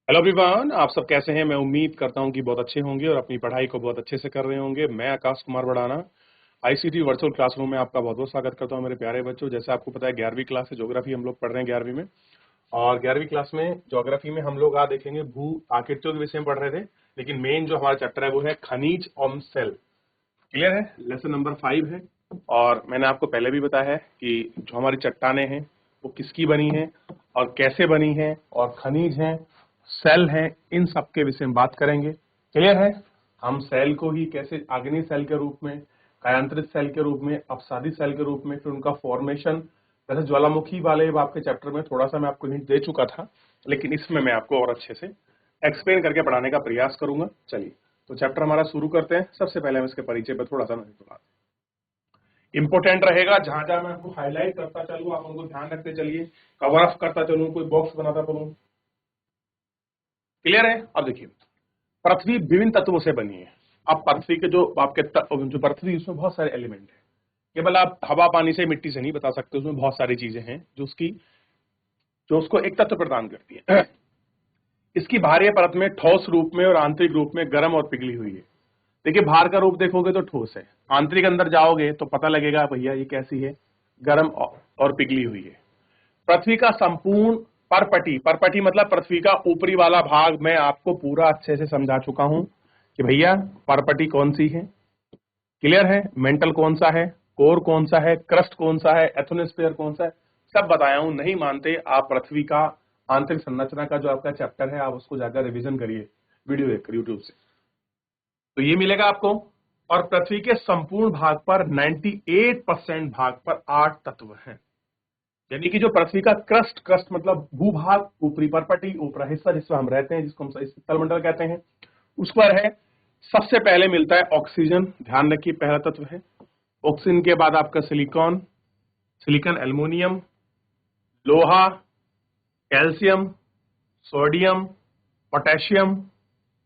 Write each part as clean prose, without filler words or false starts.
Hello everyone, आप सब कैसे हैं। मैं उम्मीद करता हूं कि बहुत अच्छे होंगे और अपनी पढ़ाई को बहुत अच्छे से कर रहे होंगे। मैं Akash Kumar Badana ICT virtual classroom में आपका बहुत बहुत स्वागत करता हूं मेरे प्यारे बच्चों। जैसे आपको पता है 11वीं क्लास है, ज्योग्राफी हम लोग पढ़ रहे हैं 11वीं में। और 11वीं क्लास में ज्योग्राफी में हम लोग देखेंगे भू आकृतियों के विषय में पढ़ रहे थे, लेकिन मेन जो हमारा चैप्टर है वो है खनिज और सेल। क्लियर है? लेसन नंबर 5 है। और मैंने आपको पहले भी बताया है कि जो हमारी चट्टानें हैं वो किसकी बनी हैं और कैसे बनी हैं, और खनिज हैं, सेल हैं, इन सब के विषय में बात करेंगे। क्लियर है? हम सेल को ही कैसे आग्नेय सेल के रूप में, कायांतरित सेल के रूप में, अपसादी सेल के रूप में, फिर उनका फॉर्मेशन, जैसे ज्वालामुखी वाले आपके चैप्टर में थोड़ा सा मैं आपको हिंट दे चुका था, लेकिन इसमें मैं आपको और अच्छे से एक्सप्लेन करके पढ़ाने का प्रयास करूंगा। चलिए तो चैप्टर हमारा शुरू करते हैं। सबसे पहले हम इसके परिचय पर थोड़ा सा नजर डालते हैं। इंपोर्टेंट रहेगा, जहां जहां मैं आपको हाईलाइट करता चलूं आप उनको ध्यान रखते चलिए, कवर अप करता चलूं, कोई बॉक्स बनाता चलूं। क्लियर है? अब देखिए, पृथ्वी विभिन्न तत्वों से बनी है। अब पृथ्वी के जो आपके जो पृथ्वी, उसमें बहुत सारे एलिमेंट हैं। केवल आप हवा पानी से मिट्टी से नहीं बता सकते, उसमें बहुत सारी चीजें हैं जो उसको एक तत्व प्रदान करती है। इसकी बाहरी परत में ठोस रूप में और आंतरिक रूप में गर्म और पिघली हुई है। देखिए, बाहर का रूप देखोगे तो ठोस है, आंतरिक अंदर जाओगे तो पता लगेगा भैया ये कैसी है, गर्म और पिघली हुई है। पृथ्वी का संपूर्ण परपटी, परपटी मतलब पृथ्वी का ऊपरी वाला भाग, मैं आपको पूरा अच्छे से समझा चुका हूं कि भैया परपटी कौन सी है। क्लियर है? मेंटल कौन सा है, कोर कौन सा है, क्रस्ट कौन सा है, एथोनोस्फीयर कौन सा है, सब बताया हूं। नहीं मानते आप पृथ्वी का आंतरिक संरचना का जो आपका चैप्टर है, आप उसको जाकर रिवीजन करिए, वीडियो देखकर यूट्यूब से, तो ये मिलेगा आपको। और पृथ्वी के संपूर्ण भाग पर 98% भाग पर 8 तत्व हैं। यानी कि जो पृथ्वी का क्रस्ट, क्रस्ट मतलब भूभाग, ऊपरी परपटी, ऊपरी हिस्सा जिसमें हम रहते हैं, जिसको हम स्थलमंडल कहते हैं, उस पर है। सबसे पहले मिलता है ऑक्सीजन, ध्यान रखिए पहला तत्व है। ऑक्सीजन के बाद आपका सिलिकॉन, सिलिकॉन एल्युमिनियम, लोहा, कैल्शियम, सोडियम, पोटेशियम,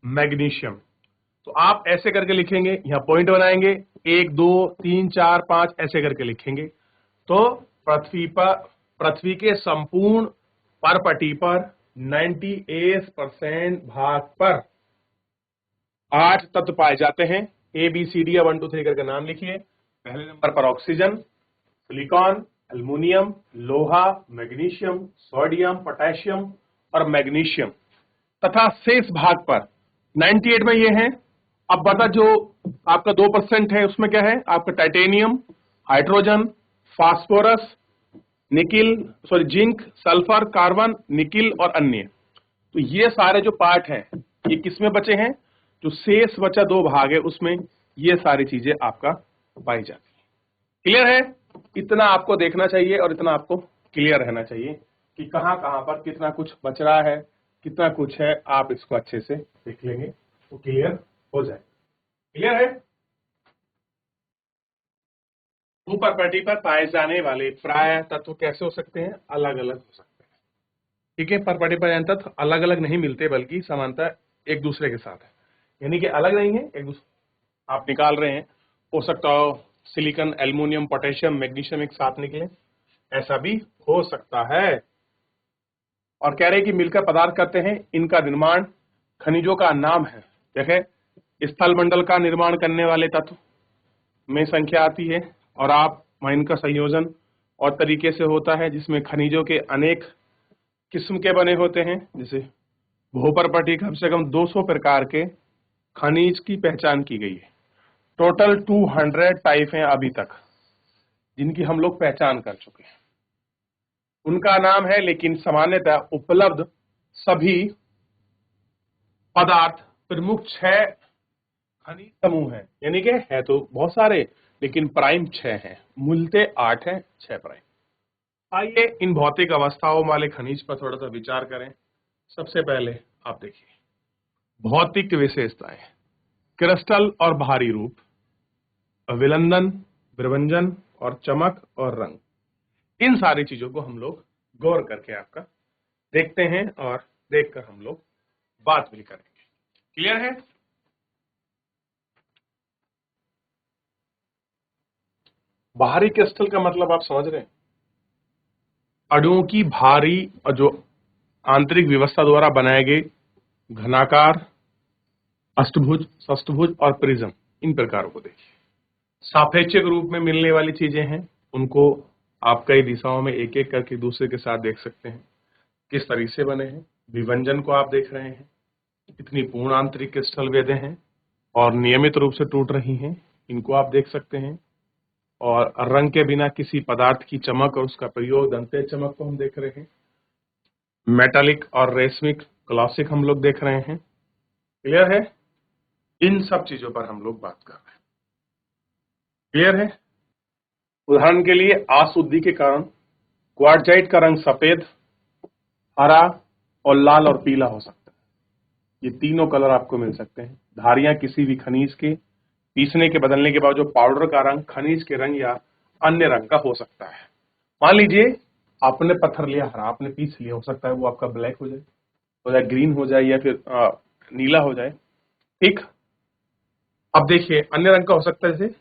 मैग्नीशियम। तो आप ऐसे करके लिखेंगे, यहां पॉइंट बनाएंगे, 1 2 3 4 5 ऐसे करके लिखेंगे। तो पृथ्वी के संपूर्ण परपटी पर 98% भाग पर 8 तत्व पाए जाते हैं। ए बी सी डी या 1 2 3 करके नाम लिखिए। पहले नंबर पर ऑक्सीजन, सिलिकॉन, एल्युमिनियम, लोहा, मैग्नीशियम, सोडियम, पोटेशियम और मैग्नीशियम। तथा शेष भाग पर 98 में ये है। अब बता, जो आपका 2% है उसमें क्या है, आपका titanium, hydrogen, phosphorus, nickel, sorry zinc, sulphur, carbon, nickel और अन्य। तो ये सारे जो पार्ट हैं ये किसमें बचे हैं, जो शेष बचा 2 भाग है उसमें ये सारी चीजें आपका पाई जाती है। क्लियर है? इतना आपको देखना चाहिए और इतना आपको क्लियर रहना चाहिए कि कहां कहां पर कितना कुछ बच रहा है, कितना कुछ है। आप इसको अच्छे से देख लेंगे तो क्लियर हो जाए। क्लियर है? भूप्रकृति पर पाए जाने वाले प्राय तत्व कैसे हो सकते हैं, अलग अलग हो सकते हैं। ठीक है? परपटी पर तत्व अलग अलग नहीं मिलते, बल्कि समानता एक दूसरे के साथ है। यानी कि अलग नहीं है, एक दूसरे आप निकाल रहे हैं, हो सकता हो सिलिकॉन, एल्युमिनियम, पोटेशियम, मैग्नीशियम एक साथ निकले, ऐसा भी हो सकता है। और कह रहे हैं कि मिलकर पदार्थ करते हैं, इनका निर्माण खनिजों का नाम है। देखें, स्थल मंडल का निर्माण करने वाले तत्व में संख्या आती है, और आप इनका संयोजन और तरीके से होता है, जिसमें खनिजों के अनेक किस्म के बने होते हैं। जैसे भूपर्पटी कम से कम 200 प्रकार के खनिज की पहचान की गई है। टोटल 200 टाइप हैं अभी तक जिनकी हम लोग पहचान कर चुके हैं, उनका नाम है। लेकिन सामान्यतः उपलब्ध सभी पदार्थ प्रमुख 6 खनिज समूह हैं। यानी कि है तो बहुत सारे, लेकिन प्राइम 6 हैं, मूलते 8 हैं, 6 प्राइम। आइए इन भौतिक अवस्थाओं वाले खनिज पर थोड़ा सा विचार करें। सबसे पहले आप देखिए भौतिक विशेषताएं, क्रिस्टल और बाहरी रूप, अविलंदन, विरंजन और चमक और रंग। इन सारी चीजों को हम लोग गौर करके आपका देखते हैं और देखकर हम लोग बात भी करेंगे। क्लियर है? बाहरी क्रिस्टल का मतलब आप समझ रहे हैं, अणुओं की भारी और जो आंतरिक व्यवस्था द्वारा बनाए गए घनाकार, अष्टभुज, षष्ठभुज और प्रिज्म, इन प्रकारों को देखिए। सापेक्षिक रूप में मिलने वाली चीजें हैं, उनको आप कई दिशाओं में एक एक करके दूसरे के साथ देख सकते हैं, किस तरीके से बने हैं। विभंजन को आप देख रहे हैं, इतनी पूर्ण आंतरिक क्रिस्टल वेदें हैं और नियमित रूप से टूट रही हैं, इनको आप देख सकते हैं। और रंग के बिना किसी पदार्थ की चमक और उसका प्रयोग, दंते चमक को हम देख रहे हैं। मेटालिक और रेशमिक क्लासिक हम लोग देख रहे हैं। क्लियर है? इन सब चीजों पर हम लोग बात कर रहे हैं। क्लियर है? उदाहरण के लिए अशुद्धि के कारण क्वार्टजाइट का रंग सफेद, हरा और लाल और पीला हो सकता है। ये तीनों कलर आपको मिल सकते हैं। धारियां किसी भी खनिज के पीसने के बदलने के बाद जो पाउडर का रंग खनिज के रंग या अन्य रंग का हो सकता है। मान लीजिए आपने पत्थर लिया हरा, आपने पीस लिया, हो सकता है वो आपका ब्लैक हो जाए ग्रीन हो जाए या फिर नीला हो जाए। ठीक, अब देखिए अन्य रंग का हो सकता है, जैसे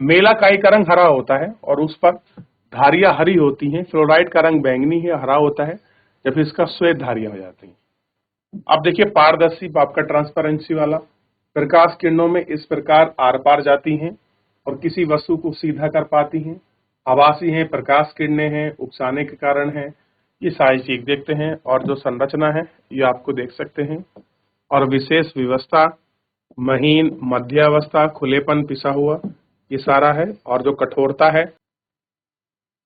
मेलाकाई का रंग हरा होता है और उस पर धारियां हरी होती हैं। फ्लोराइड का रंग बैंगनी है, हरा होता है, जब इसका श्वेत धारियां हो जाती हैं। अब देखिए पारदर्शी, आपका ट्रांसपेरेंसी वाला, प्रकाश किरणों में इस प्रकार आर पार जाती हैं और किसी वस्तु को सीधा कर पाती हैं। आभासी हैं, प्रकाश किरणें हैं, उकसाने के कारण है, ये सारी चीज देखते हैं। और जो संरचना है ये आपको देख सकते हैं। और विशेष व्यवस्था, महीन, मध्यावस्था, खुलेपन, पिसा हुआ, ये सारा है। और जो कठोरता है,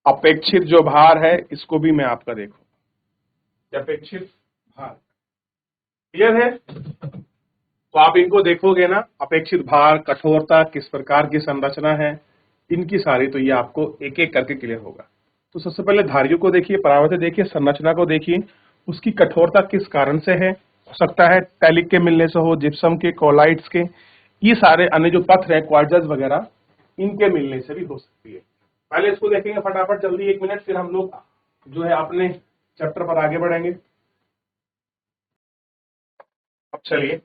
अपेक्षित जो भार है, इसको भी मैं आपका देखूं, अपेक्षित भार। क्लियर है? तो आप इनको देखोगे ना, अपेक्षित भार, कठोरता, किस प्रकार की संरचना है, इनकी सारी, तो ये आपको एक एक करके क्लियर होगा। तो सबसे पहले धारियों को देखिए, परावर्तित देखिए, संरचना को देखिए, उसकी कठोरता किस कारण से है। हो सकता है टैलिक के मिलने से हो, जिप्सम के, कोलाइट्स के, ये सारे अन्य जो पत्थर है, क्वार्ट्ज वगैरह, इनके मिलने से भी हो सकती है। पहले इसको देखेंगे फटाफट, जल्दी 1 मिनट, फिर हम लोग जो है अपने चैप्टर पर आगे बढ़ेंगे। अब चलिए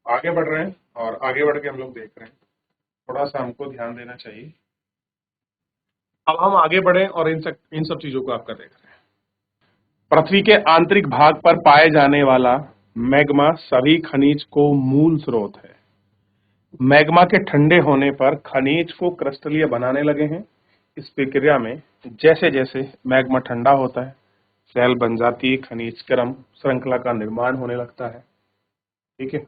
आगे बढ़ रहे हैं और आगे बढ़ के हम लोग देख रहे हैं, थोड़ा सा हमको ध्यान देना चाहिए। अब हम आगे बढ़े और इन सब चीजों को आपका देख रहे हैं। पृथ्वी के आंतरिक भाग पर पाए जाने वाला मैग्मा सभी खनिज को मूल स्रोत है। मैग्मा के ठंडे होने पर खनिज को क्रिस्टलीय बनाने लगे हैं। इस प्रक्रिया में जैसे जैसे मैग्मा ठंडा होता है, सेल बन जाती है, खनिज क्रम श्रृंखला का निर्माण होने लगता है। ठीक है,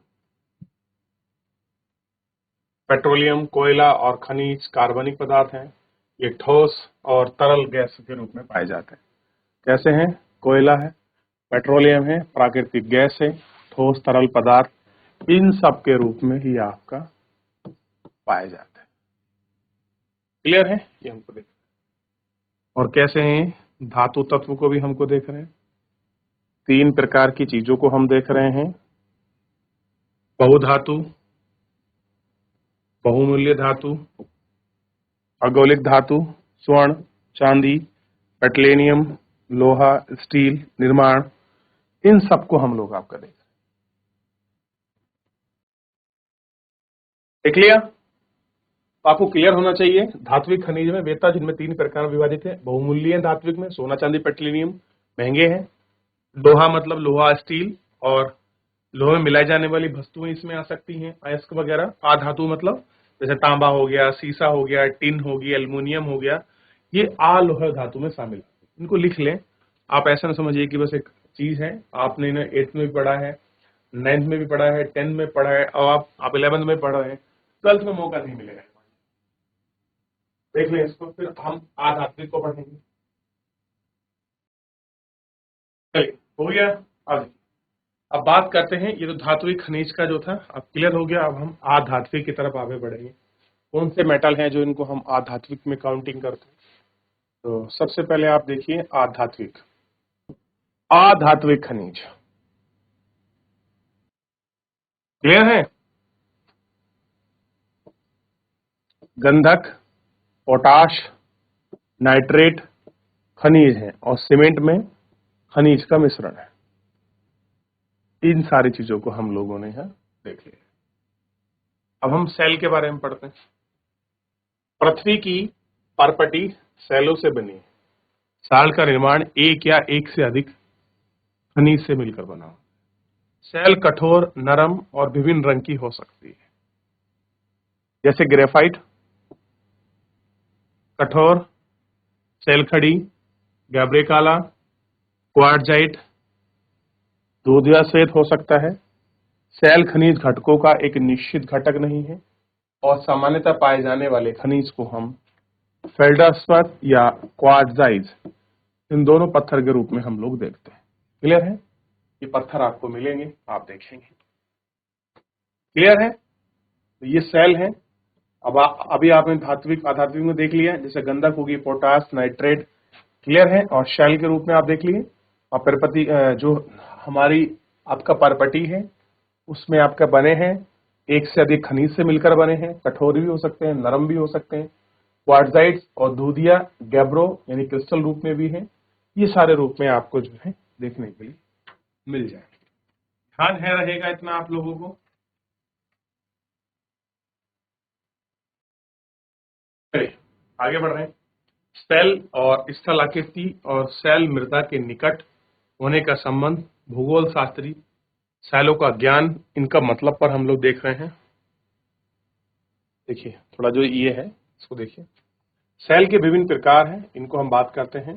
पेट्रोलियम, कोयला और खनिज कार्बनिक पदार्थ हैं। ये ठोस और तरल गैस के रूप में पाए जाते हैं। कैसे हैं? कोयला है, पेट्रोलियम है, प्राकृतिक गैस है, ठोस तरल पदार्थ, इन सब के रूप में ही आपका पाए जाते हैं। क्लियर है? ये हमको देख, और कैसे हैं? धातु तत्व को भी हमको देख रहे हैं। 3 प्रकार की चीजों को हम देख रहे हैं, बहुधातु, बहुमूल्य धातु, अगोलिक धातु, स्वर्ण, चांदी, पेट्रोलियम, लोहा, स्टील, निर्माण, इन सबको हम लोग आपका देख लिया। तो आपको क्लियर होना चाहिए, धात्विक खनिज में वेता जिनमें 3 प्रकार विभाजित है। बहुमूल्य धात्विक में सोना, चांदी, पेट्रोलियम महंगे हैं। लोहा मतलब लोहा, स्टील और लोहे में मिलाई जाने वाली वस्तुएं इसमें आ सकती हैं, अयस्क वगैरह। अधातु मतलब जैसे तांबा हो गया, शीशा हो गया, टिन हो गया, एल्युमिनियम हो गया, ये अलोह धातु में शामिल है। इनको लिख लें। आप ऐसा ना समझिए कि बस एक चीज है, आपने इन्हें 8th में भी पढ़ा है, 9th में भी पढ़ा है, 10th में पढ़ा है, और आप 11th में पढ़ रहे हैं, 12th में मौका नहीं मिलेगा। देख लें इसको, फिर हम आधात्मिक को पढ़ेंगे। चलिए हो गया। अब बात करते हैं, ये तो धात्विक खनिज का जो था अब क्लियर हो गया। अब हम आधात्विक की तरफ आगे बढ़ेंगे। कौन से मेटल हैं जो इनको हम आधात्विक में काउंटिंग करते हैं? तो सबसे पहले आप देखिए आधात्विक, अधात्विक खनिज। क्लियर है? गंधक, पोटाश, नाइट्रेट खनिज है और सीमेंट में खनिज का मिश्रण है। इन सारी चीजों को हम लोगों ने यहां देख लिया। अब हम सेल के बारे में पढ़ते हैं। पृथ्वी की परपटी सेलों से बनी है। साल का निर्माण एक या एक से अधिक खनिज से मिलकर बना हो। सेल कठोर, नरम और विभिन्न रंग की हो सकती है, जैसे ग्रेफाइट कठोर, सेल खड़ी, गैब्रे काला, क्वार्टजाइट दूधिया श्वेत हो सकता है। सेल खनिज घटकों का एक निश्चित घटक नहीं है और सामान्यतः पाए जाने वाले खनिज को हम फेल्डस्पाथ या क्वार्टजाइट इन दोनों पत्थर के रूप में हम लोग देखते हैं। क्लियर है? ये पत्थर आपको मिलेंगे, आप देखेंगे। क्लियर है? तो ये सेल है। अब अभी आपने धात्विक अधात्विक में देख लिया, जैसे गंधक होगी, पोटास, नाइट्रेट। क्लियर है? और शेल के रूप में आप देख लिए। और परपति जो हमारी आपका परपटी है उसमें आपका बने हैं, एक से अधिक खनिज से मिलकर बने हैं, कठोर भी हो सकते हैं, नरम भी हो सकते हैं। क्वार्टजाइट्स और दूधिया गैब्रो यानी क्रिस्टल रूप में भी है। ये सारे रूप में आपको जो है देखने के लिए मिल जाएंगे। ध्यान है रहेगा इतना आप लोगों को। चलिए आगे बढ़ रहे हैं। सेल और स्थलाकृति और सेल मृदा के निकट होने का संबंध, भूगोल शास्त्री सेलों का ज्ञान, इनका मतलब पर हम लोग देख रहे हैं। देखिए थोड़ा जो ये है इसको देखिए। सेल के विभिन्न प्रकार हैं, इनको हम बात करते हैं।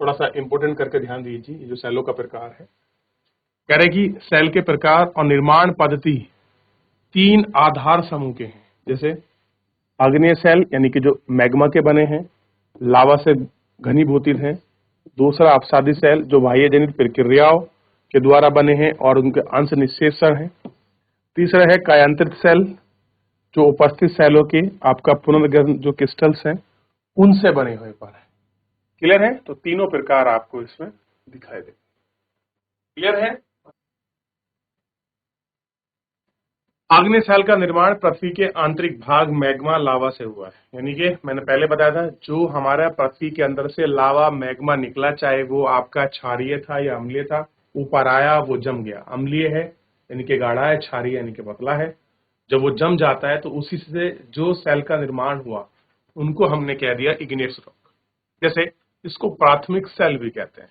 थोड़ा सा इंपोर्टेंट करके ध्यान दीजिए, ये जो सेलों का प्रकार है। कह रहे कि सेल के प्रकार और निर्माण पद्धति 3 आधार समूह के हैं, जैसे आग्नेय सेल यानी कि जो मैग्मा के बने हैं, लावा से घनीभूतित हैं। दूसरा अपसादी सेल जो बाह्य जनित प्रक्रियाओं के द्वारा बने हैं और उनके अंश निषेचन हैं। तीसरा है कायांतरित सेल जो उपस्थित सेलों के आपका पुनर्गठन जो क्रिस्टल्स हैं उनसे बने हुए पर है। क्लियर है? तो तीनों प्रकार आपको इसमें दिखाई दे। क्लियर है? आग्नेय सेल का निर्माण पृथ्वी के आंतरिक भाग मैग्मा लावा से हुआ है। यानी कि मैंने पहले बताया था, जो हमारा पृथ्वी के अंदर से लावा मैग्मा निकला, चाहे वो आपका क्षारीय था या अम्लीय था, ऊपर आया वो जम गया। अम्लीय है यानी कि गाढ़ा है, क्षारीय यानी कि पतला है। जब वो जम जाता है तो उसी से जो सेल का निर्माण हुआ उनको हमने कह दिया इग्नियस रॉक। जैसे इसको प्राथमिक सेल भी कहते हैं।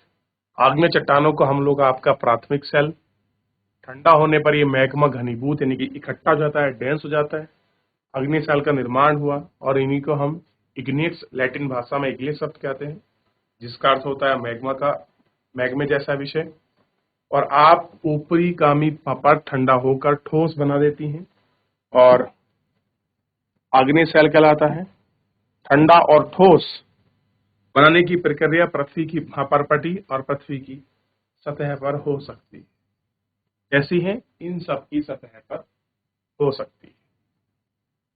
आग्नेय चट्टानों को हम लोग आपका प्राथमिक सेल, ठंडा होने पर ये मैग्मा घनीभूत यानी कि इकट्ठा हो जाता है, डेंस हो जाता है, अग्नि सेल का निर्माण हुआ और इन्हीं को हम इग्नियस, लैटिन भाषा में इग्नियस शब्द कहते हैं, जिसका अर्थ होता है मैग्मा का, मैग्मे जैसा विषय। और आप ऊपरी गामी परत ठंडा होकर ठोस बना देती हैं और आग्नेय सेल कहलाता है। ठंडा और ठोस बनाने की प्रक्रिया पृथ्वी की परपटी और पृथ्वी की सतह पर हो सकती है। कैसी है? इन सब की सतह पर हो सकती है।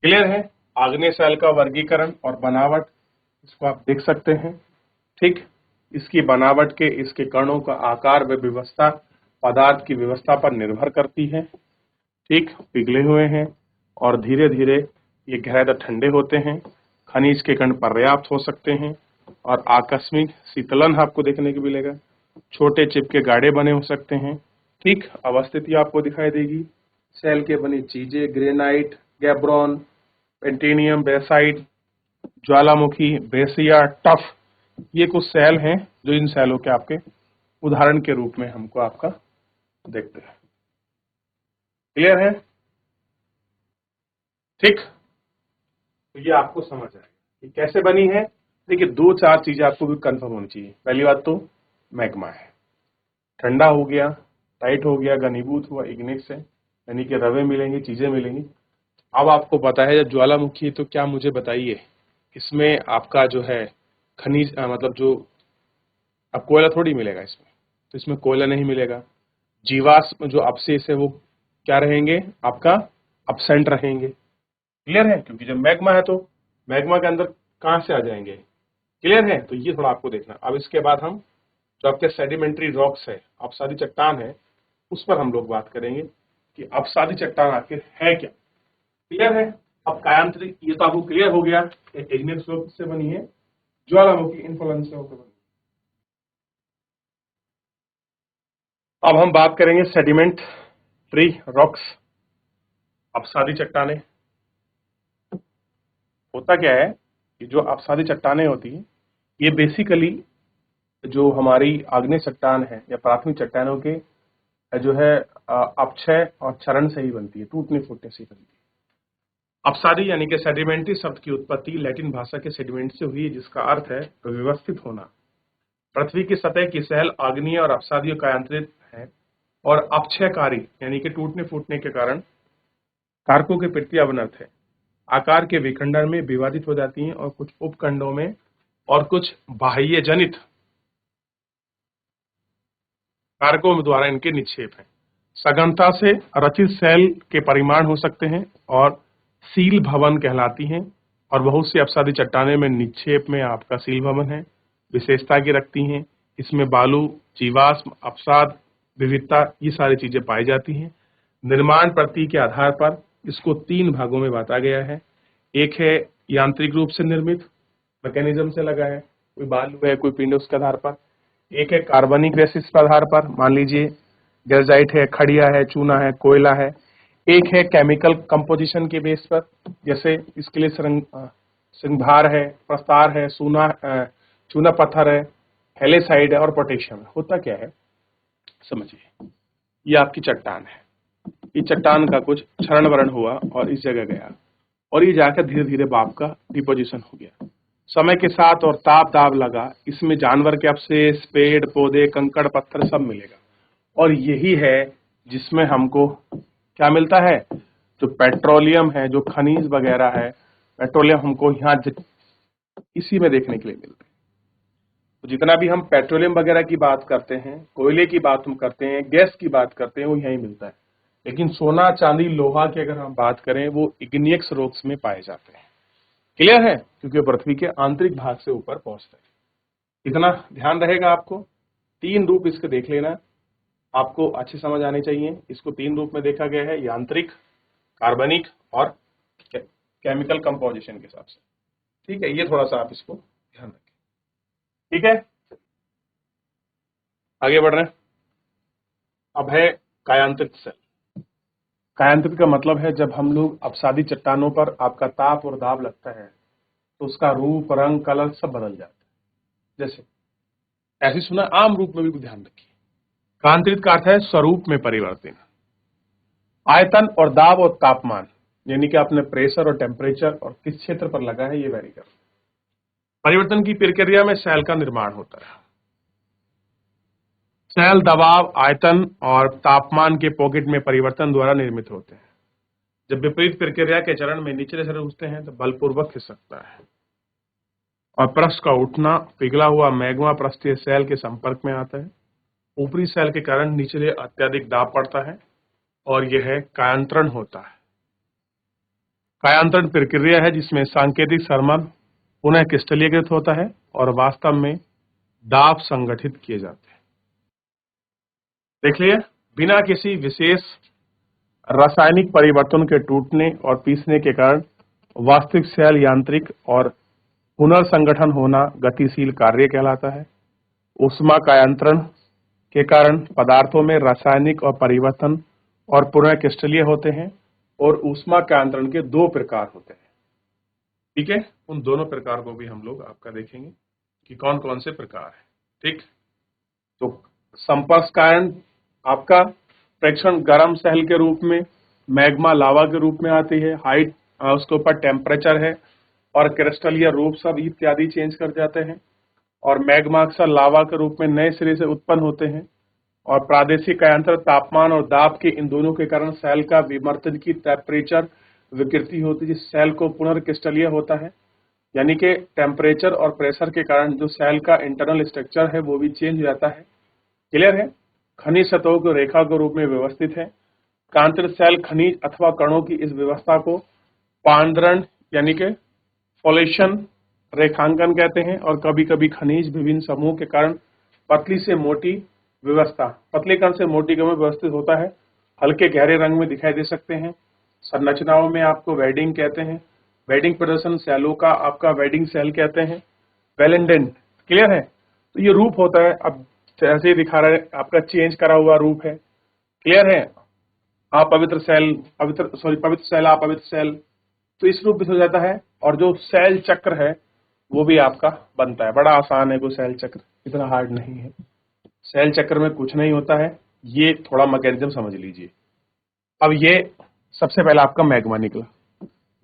क्लियर है? आग्नेय सेल का वर्गीकरण और बनावट इसको आप देख सकते हैं। ठीक, इसकी बनावट के, इसके कणों का आकार व व्यवस्था पदार्थ की व्यवस्था पर निर्भर करती है। ठीक, पिघले हुए हैं और धीरे धीरे ये गहरे ठंडे होते हैं। खनिज के कण पर्याप्त हो सकते हैं और आकस्मिक शीतलन आपको देखने को मिलेगा। छोटे चिपके गाढ़े बने हो सकते हैं। ठीक, अवस्थिति आपको दिखाई देगी। सेल के बनी चीजें ग्रेनाइट, गैब्रोन, पेंटेनियम, बेसाइट, ज्वालामुखी, बेसिया, टफ, ये कुछ सेल हैं जो इन सेलों के आपके उदाहरण के रूप में हमको आपका देखते हैं। क्लियर है? ठीक, तो ये आपको समझ आएगा ये कैसे बनी है। देखिए 2-4 चीजें आपको भी कंफर्म होनी चाहिए। पहली बात तो मैग्मा है, ठंडा हो गया, टाइट हो गया, घनीभूत हुआ, इग्निस है, यानी कि रवे मिलेंगी, चीजें मिलेंगी। अब आपको पता है जब ज्वालामुखी है तो क्या, मुझे बताइए, इसमें आपका जो है खनिज मतलब जो, अब कोयला थोड़ी मिलेगा इसमें, तो इसमें कोयला नहीं मिलेगा। जीवाश्म जो अवशेष है वो क्या रहेंगे आपका, अपसेंट रहेंगे। क्लियर है? क्योंकि जब मैग्मा है तो मैग्मा के अंदर कहां से आ जाएंगे। क्लियर है? तो ये थोड़ा आपको देखना। अब इसके बाद हम जो आपके सेडिमेंट्री रॉक्स है, अपसादी चट्टान है, उस पर हम लोग बात करेंगे कि अपसादी चट्टान आखिर है क्या। क्लियर है? अब कायांतरिक, ये तो आपको क्लियर हो गया, इग्नियस रॉक से बनी है, ज्वालामुखी इन्फ्लुएंस से होकर बनी। अब हम बात करेंगे सेडिमेंट ट्री रॉक्स, अपसादी चट्टाने। होता क्या है कि जो अपसादी चट्टाने होती है ये बेसिकली जो हमारी आग्नेय चट्टान है या प्राथमिक चट्टानों के जो है अपक्षय और क्षरण से ही बनती है, टूटने फूटने से ही बनती है। अपसादी यानी कि सेडिमेंट्री शब्द की उत्पत्ति लैटिन भाषा के सेडिमेंट से हुई है, जिसका अर्थ है व्यवस्थित होना। पृथ्वी की सतह की सैल आग्नेय और अपसादियों का आंतरिक है और अपक्षयकारी यानी कि टूटने फूटने के कारण कारकों के प्रति अवनत है। आकार के विखंडन में विभाजित हो जाती हैं और कुछ उपखंडों में और कुछ बाह्य जनित कारकों द्वारा इनके निक्षेप हैं। सघनता से रचित सेल के परिमाण हो सकते हैं और सील भवन कहलाती हैं और बहुत सी अपसादी चट्टाने में निक्षेप में आपका सील भवन है, विशेषता की रखती हैं। इसमें बालू, जीवाश्म, अपसाद, विविधता ये सारी चीजें पाई जाती हैं। निर्माण प्रति के आधार पर इसको 3 भागों में बांटा गया है। एक है यांत्रिक रूप से निर्मित, मैकेनिज्म से लगा है, कोई बालू है, कोई पिंड, उसके आधार पर। एक है कार्बनिक बेसिस के आधार पर, मान लीजिए ग्रेजाइट है, खड़िया है, चूना है, कोयला है। एक है केमिकल कंपोजिशन के बेस पर, जैसे इसके लिए सिंभार है, प्रस्तार है, चूना पत्थर है, हेलेसाइड है और पोटेशियम है। होता क्या है समझिए, ये आपकी चट्टान है, इस चट्टान का कुछ क्षरण वरण हुआ और इस जगह गया और ये जाकर धीरे धीरे बाप का डिपोजिशन हो गया। समय के साथ और ताप दाब लगा, इसमें जानवर के अवशेष, पेड़ पौधे, कंकड़ पत्थर सब मिलेगा और यही है जिसमें हमको क्या मिलता है, जो पेट्रोलियम है, जो खनिज वगैरह है, पेट्रोलियम हमको यहाँ इसी में देखने के लिए मिलता है। तो जितना भी हम पेट्रोलियम वगैरह की बात करते हैं, कोयले की बात हम करते हैं, गैस की बात करते हैं, वो यहीं मिलता है। लेकिन सोना, चांदी, लोहा की अगर हम बात करें, वो इग्नियस रॉक्स में पाए जाते हैं। क्लियर है, क्योंकि पृथ्वी के आंतरिक भाग से ऊपर पहुंचते हैं। इतना ध्यान रहेगा आपको। 3 रूप इसके देख लेना, आपको अच्छे समझ आने चाहिए। इसको 3 रूप में देखा गया है, यांत्रिक, कार्बनिक और केमिकल कंपोजिशन के हिसाब से। ठीक है, ये थोड़ा सा आप इसको ध्यान रखें। ठीक है, आगे बढ़ रहे हैं। अब है कायांतरित सेल। कायांतरित का मतलब है जब हम लोग अपसादी चट्टानों पर आपका ताप और दाब लगता है तो उसका रूप, रंग, कलर सब बदल जाता है। जैसे ऐसे सुना, आम रूप में भी ध्यान रखिए। कायांतरित का अर्थ है स्वरूप में परिवर्तन। आयतन और दाब और तापमान, यानी कि आपने प्रेशर और टेम्परेचर और किस क्षेत्र पर लगा है, ये वेरी कर। परिवर्तन की प्रक्रिया में सेल का निर्माण होता है। सेल दबाव, आयतन और तापमान के पॉकेट में परिवर्तन द्वारा निर्मित होते हैं। जब विपरीत प्रक्रिया के चरण में निचले स्तर उठते हैं तो बलपूर्वक खिंच सकता है और पृष्ठ का उठना, पिघला हुआ मैग्मा पृष्ठीय सेल के संपर्क में आता है। ऊपरी सेल के कारण निचले अत्यधिक दाब पड़ता है और यह कायांतरण होता है। कायांतरण प्रक्रिया है जिसमें सांकेतिक थर्मल पुनः क्रिस्टलीकृत होता है और वास्तव में दाब संगठित किए जाते हैं। देख लिए, बिना किसी विशेष रासायनिक परिवर्तन के टूटने और पीसने के कारण वास्तविक सेल यांत्रिक और पुनर्संगठन होना गतिशील कार्य कहलाता है। ऊष्मा कायांतरण के कारण पदार्थों में रासायनिक और परिवर्तन और पुनः क्रिस्टलीय होते हैं और ऊष्मा कायांतरण के 2 प्रकार होते हैं। ठीक है, उन दोनों प्रकार को भी हम लोग आपका देखेंगे कि कौन कौन से प्रकार है। ठीक, तो संपर्शकायन आपका प्रेक्षण गर्म सेल के रूप में, मैग्मा लावा के रूप में आती है। हाइट, उसके ऊपर टेम्परेचर है और क्रिस्टलीय रूप सब इत्यादि चेंज कर जाते हैं और मैग्मा अक्सर लावा के रूप में नए सिरे से उत्पन्न होते हैं और प्रादेशिक कायांतर, तापमान और दाब के इन दोनों के कारण सेल का विमर्तन की टेम्परेचर विकृति होती है, जिस सेल को पुनर्क्रिस्टलीय होता है। यानी कि टेम्परेचर और प्रेशर के कारण जो सेल का इंटरनल स्ट्रक्चर है वो भी चेंज हो जाता है। क्लियर है। खनिज सतहों को रेखा के रूप में व्यवस्थित है। कायांतरित सेल खनिज अथवा कणों की इस व्यवस्था को पांडरण यानी कि फॉलेशन रेखांकन कहते हैं और कभी कभी खनिज विभिन्न समूह के कारण पतली से मोटी व्यवस्था, पतले कण से मोटी कण में व्यवस्थित होता है। हल्के गहरे रंग में दिखाई दे सकते हैं। संरचनाओं में आपको वेडिंग कहते हैं। वेडिंग प्रदर्शन सेलों का आपका वेडिंग सेल कहते हैं। वेलेंडेंट, क्लियर है। तो ये रूप होता है, अब ऐसे ही दिखा रहा है, आपका चेंज करा हुआ रूप है। क्लियर है। अपवित्र सेल, पवित्र सेल, अपवित्र सेल, तो इस रूप में हो जाता है। और जो सेल चक्र है वो भी आपका बनता है। बड़ा आसान है, कोई सेल चक्र इतना हार्ड नहीं है। सेल चक्र में कुछ नहीं होता है, ये थोड़ा मैकेनिज्म समझ लीजिए। अब ये सबसे पहले आपका मैग्मा निकला,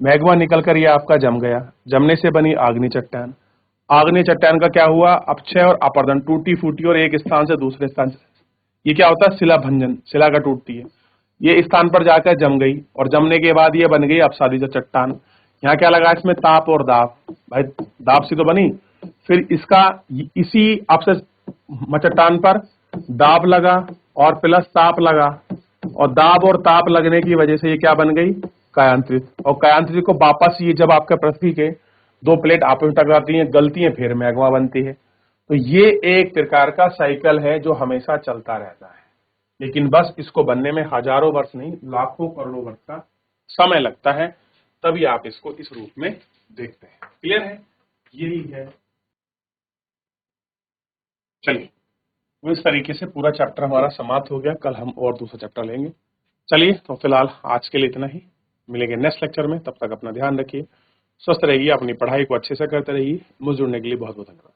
मैग्मा निकल कर ये आपका जम गया, जमने से बनी आग्नेय चट्टान। आग्नेय चट्टान का क्या हुआ, अपक्षय और अपरदन, टूटी फूटी और एक स्थान से दूसरे स्थान से, ये क्या होता है, शिला भंजन, शिला का टूटती है। ये स्थान पर जाकर जम गई और जमने के बाद ये बन गई अपसादित चट्टान। यहाँ क्या लगा इसमें, ताप और दाब, भाई दाब से तो बनी, फिर इसका इसी अपसे चट्टान पर दाब लगा और प्लस ताप लगा, और दाब और ताप लगने की वजह से ये क्या बन गई, कायांतरित। और कायांतरित को वापस ये जब आपके पृथ्वी के दो प्लेट आपस में टकराती हैं, गलती है, फिर मैग्मा बनती है। तो ये एक प्रकार का साइकिल है जो हमेशा चलता रहता है, लेकिन बस इसको बनने में हजारों वर्ष नहीं, लाखों करोड़ों वर्ष का समय लगता है, तभी आप इसको इस रूप में देखते हैं। क्लियर है, यही है। चलिए, तो इस तरीके से पूरा चैप्टर हमारा समाप्त हो गया। कल हम और दूसरा चैप्टर लेंगे। चलिए, तो फिलहाल आज के लिए इतना ही, मिलेंगे नेक्स्ट लेक्चर में। तब तक अपना ध्यान रखिए, स्वस्थ रहिए, अपनी पढ़ाई को अच्छे से करते रहिए। मुझे जुड़ने के लिए बहुत बहुत धन्यवाद।